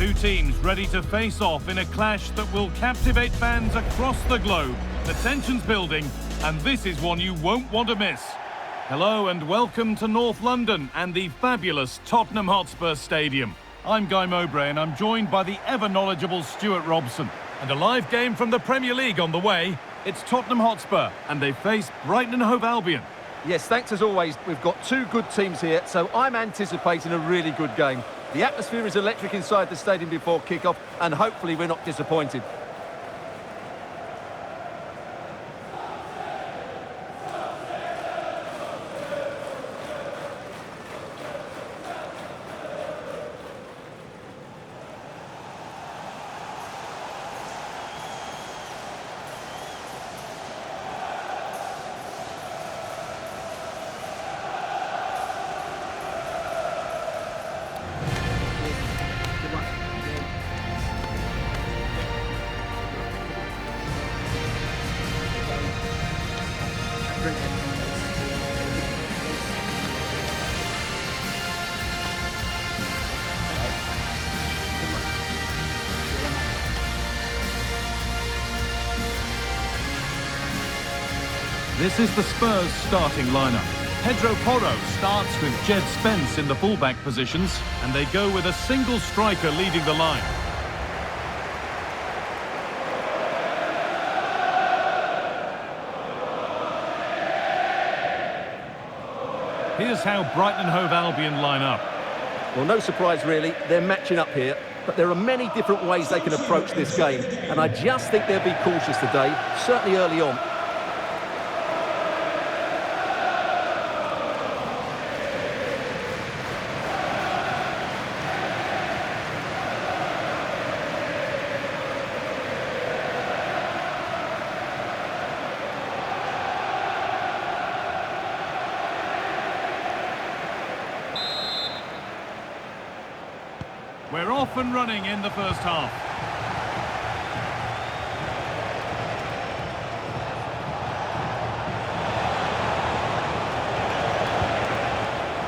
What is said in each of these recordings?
Two teams ready to face off in a clash that will captivate fans across the globe. The tension's building, and this is one you won't want to miss. Hello and welcome to North London and the fabulous Tottenham Hotspur Stadium. I'm Guy Mowbray and I'm joined by the ever-knowledgeable Stuart Robson. And a live game from the Premier League on the way. It's Tottenham Hotspur and they face Brighton and Hove Albion. Yes, thanks as always. We've got two good teams here, so I'm anticipating a really good game. The atmosphere is electric inside the stadium before kick-off, and hopefully we're not disappointed. This is the Spurs starting lineup. Pedro Porro starts with Jed Spence in the fullback positions, and they go with a single striker leading the line. Here's how Brighton and Hove Albion line up. Well, no surprise really, they're matching up here, but there are many different ways they can approach this game, and I just think they'll be cautious today, certainly early on. We're off and running in the first half.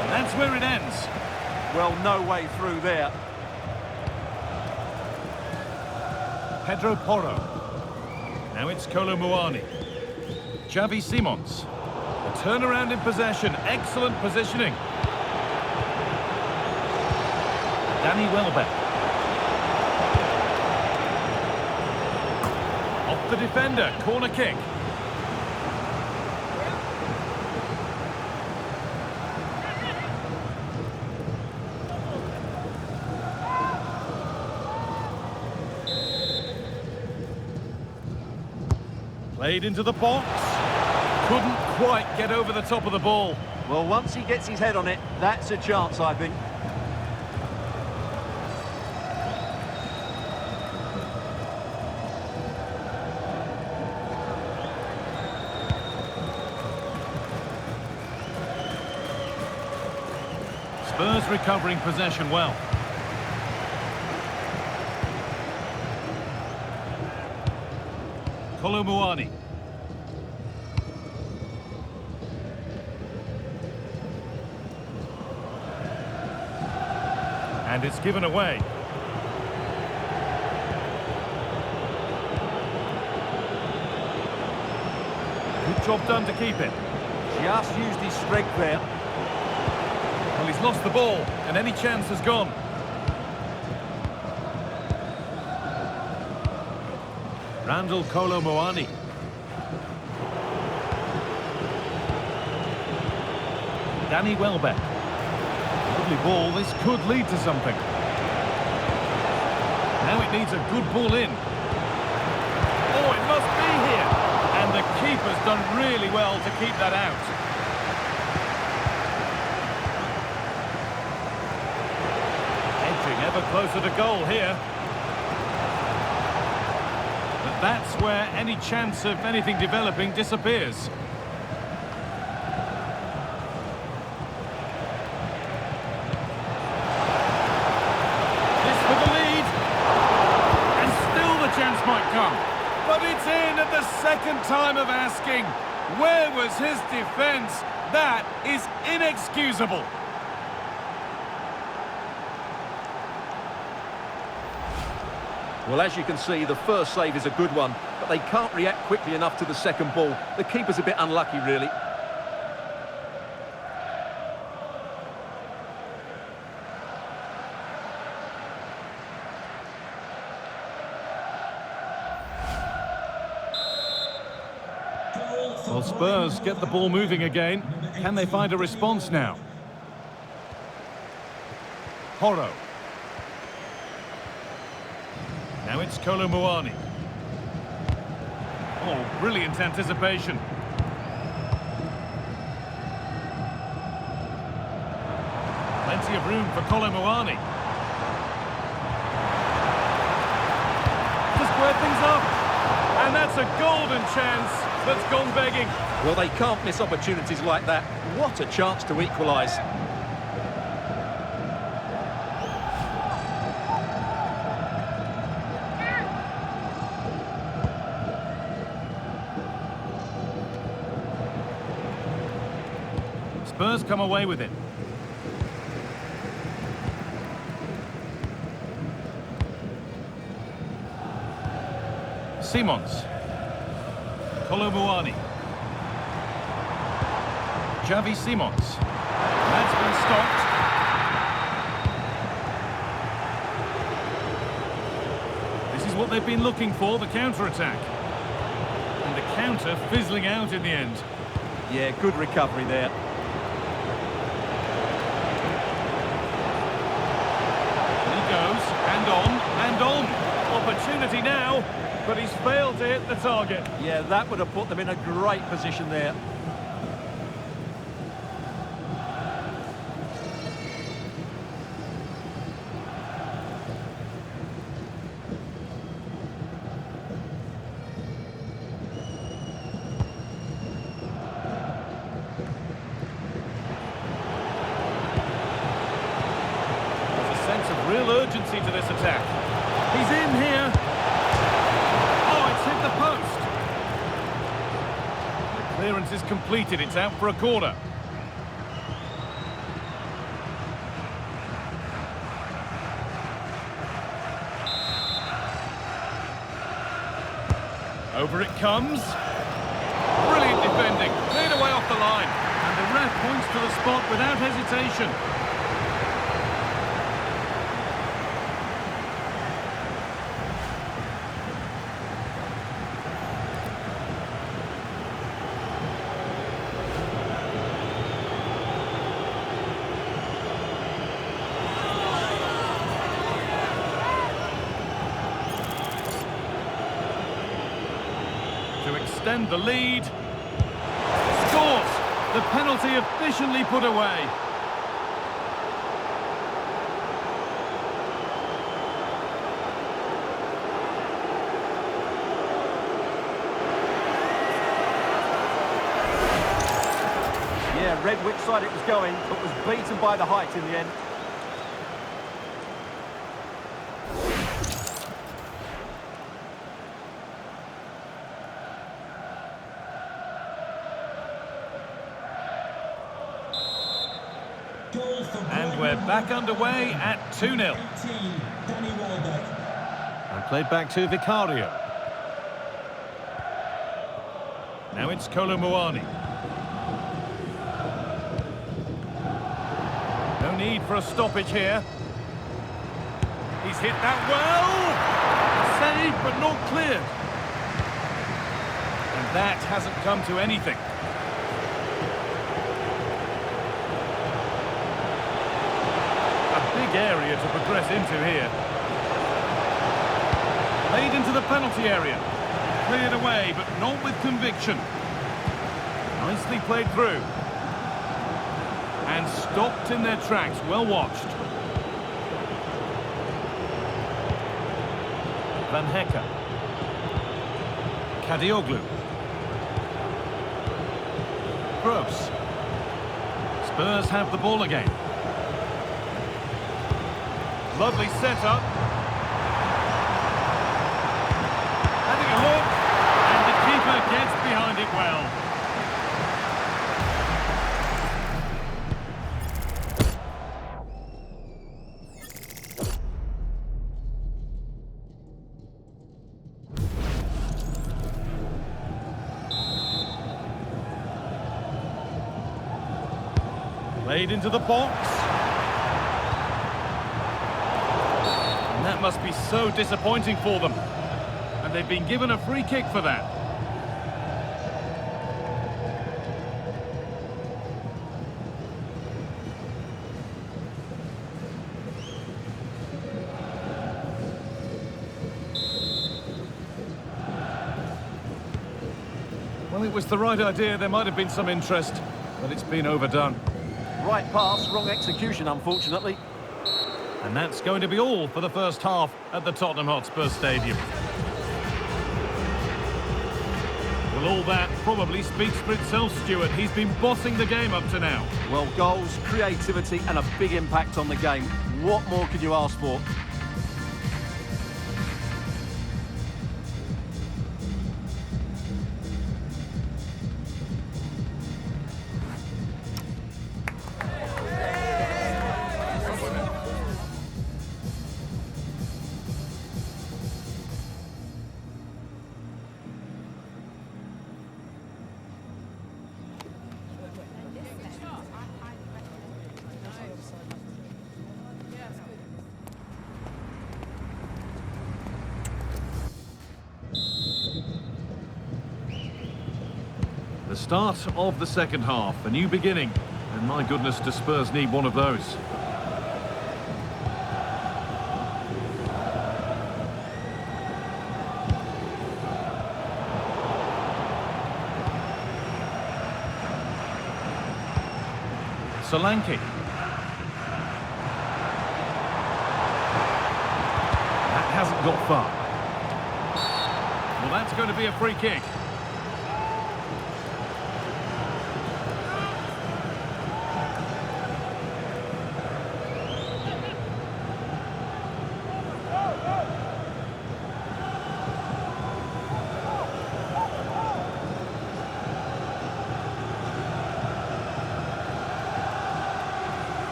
And that's where it ends. Well, no way through there. Pedro Porro. Now it's Kolo Muani. Xavi Simons. A turnaround in possession. Excellent positioning. Danny Welbeck. Off the defender, corner kick. Played into the box. Couldn't quite get over the top of the ball. Well, once he gets his head on it, that's a chance, I think. Spurs recovering possession well. Kolo Muani. And it's given away. Good job done to keep it. Just used his strength there. Well, he's lost the ball, and any chance has gone. Randall Kolo Muani. Danny Welbeck. Lovely ball, this could lead to something. Now it needs a good ball in. Oh, it must be here. And the keeper's done really well to keep that out. Ever closer to goal here. But that's where any chance of anything developing disappears. This for the lead. And still the chance might come. But it's in at the second time of asking. Where was his defence? That is inexcusable. Well, as you can see, the first save is a good one, but they can't react quickly enough to the second ball. The keeper's a bit unlucky, really. Well, Spurs get the ball moving again. Can they find a response now? Horo. Now it's Kolomuani. Oh, brilliant anticipation. Plenty of room for Kolomuani. To square things up. And that's a golden chance that's gone begging. Well, they can't miss opportunities like that. What a chance to equalise. Spurs come away with it. Simons. Kolomuani. Xavi Simons. That's been stopped. This is what they've been looking for, the counter-attack. And the counter fizzling out in the end. Yeah, good recovery there. He goes, and on. Opportunity now, but he's failed to hit the target. Yeah, that would have put them in a great position there. There's a sense of real urgency to this attack. He's in here. Oh, it's hit the post. The clearance is completed. It's out for a corner. Over it comes. Brilliant defending. Cleared away off the line. And the ref points to the spot without hesitation. To extend the lead. Scores! The penalty efficiently put away. Yeah, read which side it was going, but was beaten by the height in the end. And we're back underway at 2-0. And played back to Vicario. Now it's Kolomuani. No need for a stoppage here. He's hit that well. Saved, but not cleared. And that hasn't come to anything. Big area to progress into here. Played into the penalty area. Cleared away, but not with conviction. Nicely played through. And stopped in their tracks. Well watched. Van Hecke. Kadioglu. Gross. Spurs have the ball again. Lovely setup. Having a look, and the keeper gets behind it well. Played into the box. And that must be so disappointing for them. And they've been given a free kick for that. Well, it was the right idea. There might have been some interest, but it's been overdone. Right pass, wrong execution, unfortunately. And that's going to be all for the first half at the Tottenham Hotspur Stadium. Well, all that probably speaks for itself, Stuart. He's been bossing the game up to now. Well, goals, creativity and a big impact on the game. What more can you ask for? The start of the second half, a new beginning. And my goodness, do Spurs need one of those. Solanke. That hasn't got far. Well, that's going to be a free kick.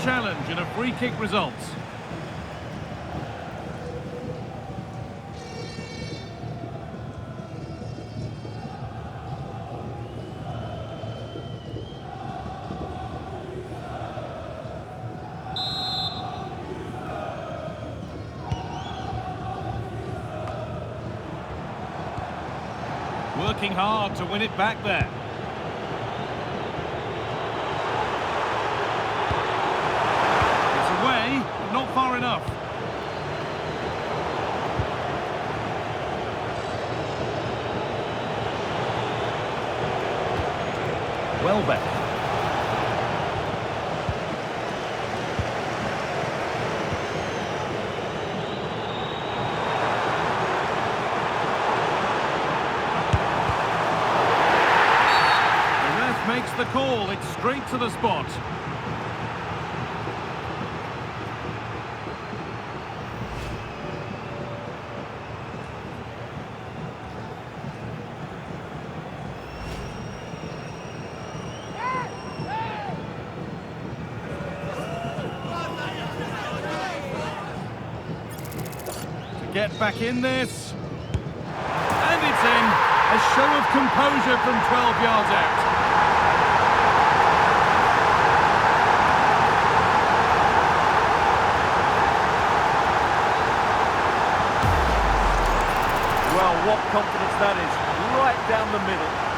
Challenge and a free kick results. Working hard to win it back there. Not far enough. Welbeck. The ref makes the call. It's straight to the spot. Get back in this. And it's in. A show of composure from 12 yards out. Well, what confidence that is. Right down the middle.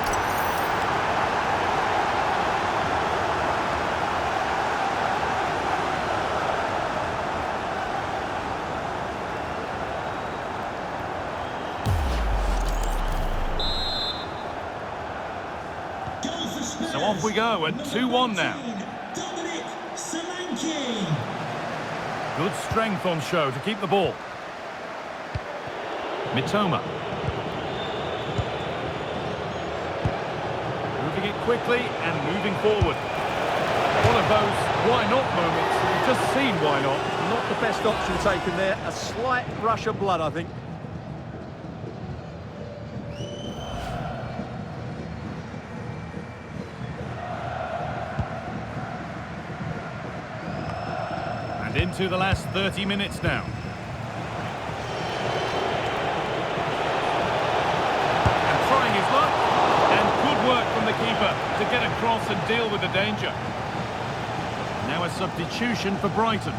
So off we go at 2-1 now. Good strength on show to keep the ball. Mitoma. Moving it quickly and moving forward. One of those why not moments. You've just seen why not. Not the best option taken there. A slight rush of blood, I think. Into the last 30 minutes now. And trying his luck. And good work from the keeper to get across and deal with the danger. Now a substitution for Brighton.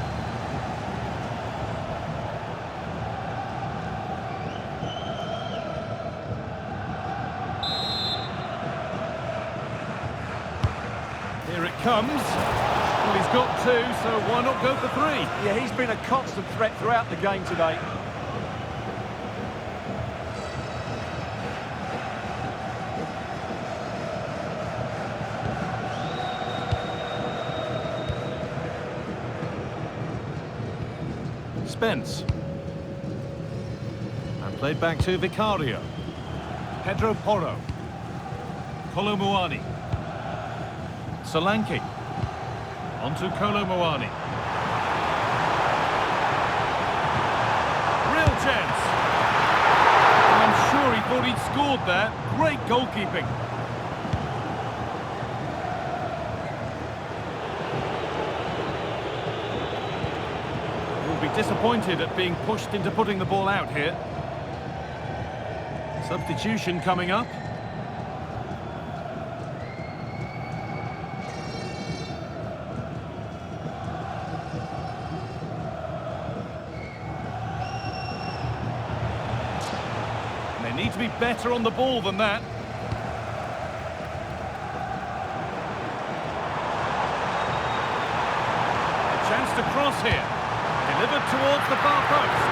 Here it comes. Well, he's got two, so why not go for three? Yeah, he's been a constant threat throughout the game today. Spence. And played back to Vicario. Pedro Porro. Kolo Muani. Solanke. Onto Kolo Muani. Real chance. I'm sure he thought he'd scored there. Great goalkeeping. He'll be disappointed at being pushed into putting the ball out here. Substitution coming up. They need to be better on the ball than that. A chance to cross here. Delivered towards the far post.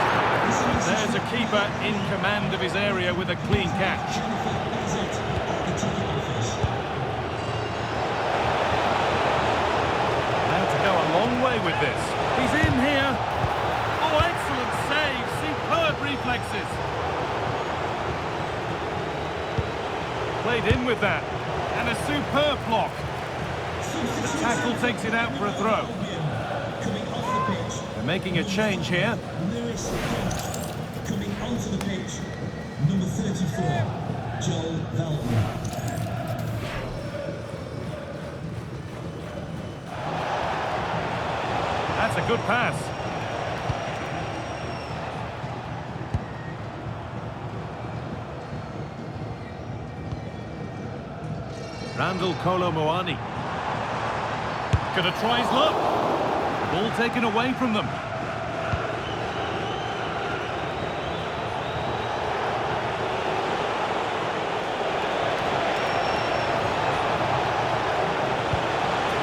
And there's a keeper in command of his area with a clean catch. Now to go a long way with this. He's in here. Oh, excellent save. Superb reflexes. Played in with that, and a superb block. The tackle takes it out for a throw. They're making a change here. Coming onto the pitch, number 34, Joel Veltman. That's a good pass. Randall Kolo Muani. Gonna try his luck. Ball taken away from them.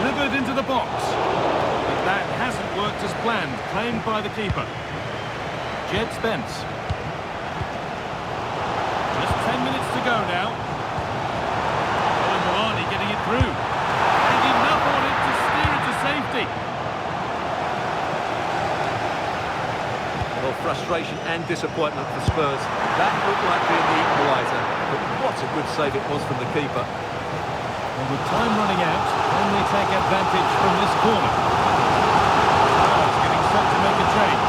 Delivered into the box. But that hasn't worked as planned. Claimed by the keeper. Jed Spence. Just 10 minutes to go now. Getting it through. And enough on it to steer it to safety. Well, frustration and disappointment for Spurs. That looked like being the equaliser. But what a good save it was from the keeper. Well, with time running out, can they take advantage from this corner? Spurs getting set to make a change.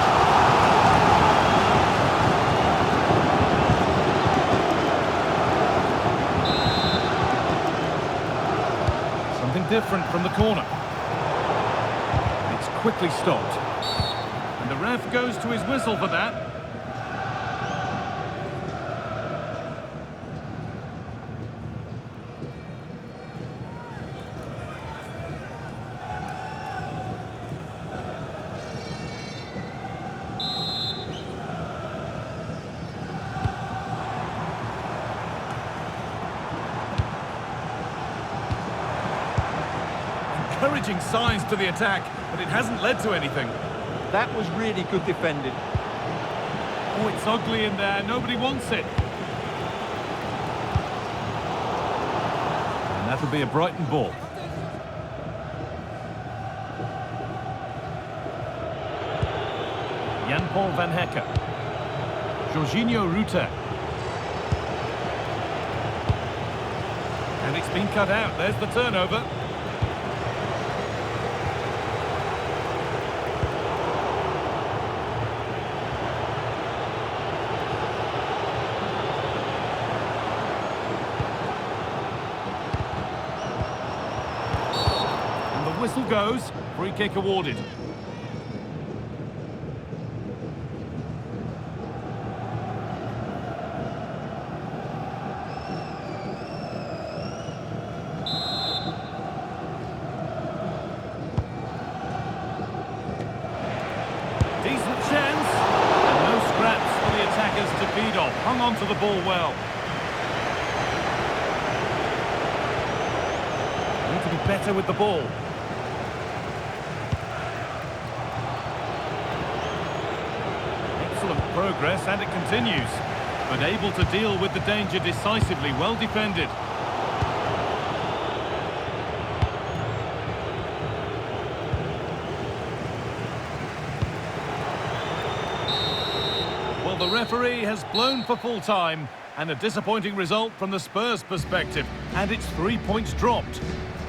Different from the corner. It's quickly stopped. And the ref goes to his whistle for that. Encouraging signs to the attack, but it hasn't led to anything. That was really good defending. Oh, it's ugly in there. Nobody wants it. And that'll be a Brighton ball. Jan-Paul van Hecker. Jorginho Rutter. And it's been cut out. There's the turnover. Whistle goes, free kick awarded. ball well. Need to be better with the ball. Excellent progress, and it continues. But able to deal with the danger decisively, well defended. Well, the referee has blown for full time, and a disappointing result from the Spurs' perspective, and it's 3 points dropped.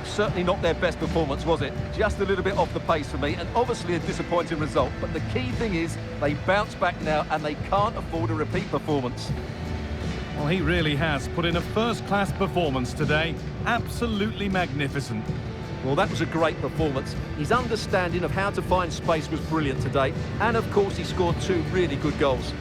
Certainly not their best performance, was it? Just a little bit off the pace for me, and obviously a disappointing result. But the key thing is they bounce back now, and they can't afford a repeat performance. Well, he really has put in a first-class performance today. Absolutely magnificent. Well, that was a great performance. His understanding of how to find space was brilliant today. And, of course, he scored 2 really good goals.